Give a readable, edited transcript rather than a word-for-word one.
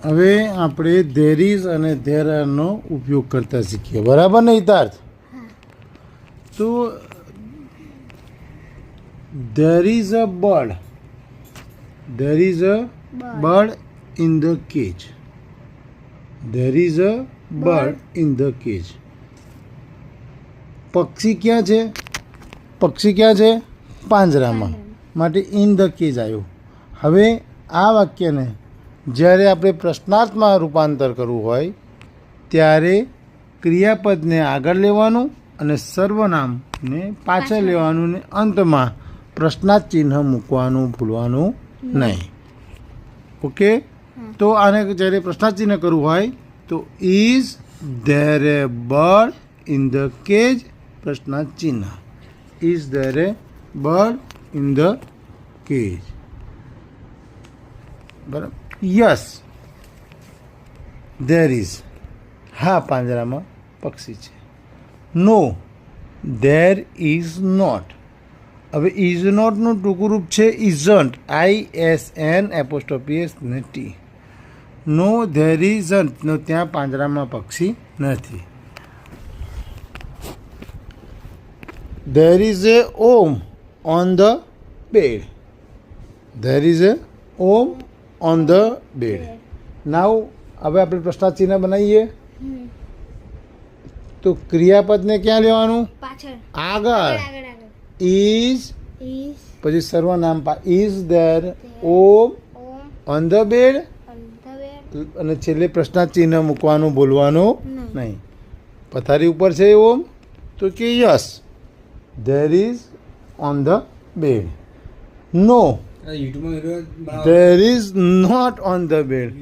હવે આપણે there is અને ધેર આરનો ઉપયોગ કરતા શીખીએ, બરાબર ને હિતાર્થ? તો there is a bird, there is a bird in the cage, there is a bird in the cage. પક્ષી ક્યાં છે? પક્ષી ક્યાં છે? પાંજરામાં. માટે ઇન ધ કેજ આવ્યું. હવે આ વાક્યને જ્યારે આપણે પ્રશ્નાર્થમાં રૂપાંતર કરવું હોય ત્યારે ક્રિયાપદને આગળ લેવાનું અને સર્વનામને પાછળ લેવાનું ને અંતમાં પ્રશ્નાર્થ ચિહ્ન મૂકવાનું ભૂલવાનું નહીં. ઓકે? તો આને જ્યારે પ્રશ્નાર્થ ચિહ્ન કરવું હોય તો is there a bird in the cage, પ્રશ્નાર્થ ચિહ્ન. Is there a bird in the cage. બરાબર? યસ ધેર ઇઝ, હા પાંજરામાં પક્ષી છે. No there is not. હવે ઇઝ નોટનું ટૂંકું રૂપ છે ઇઝન્ટ, ISN ને T. No there isn't, no ત્યાં પાંજરામાં પક્ષી નથી. There is a Om on the bed, there is a Om on the bed. Now હવે આપણે પ્રશ્નાર્થ ચિહ્ન બનાવીએ તો ક્રિયાપદને ક્યાં લેવાનું? આગળ. ઇઝ પછી સર્વનામ is there Om on the bed અને છેલ્લે પ્રશ્નાર્થ ચિહ્ન મૂકવાનું ભૂલવાનું નહીં. પથારી ઉપર છે ઓમ તો કે yes there is on the bed. No there is not on the bed.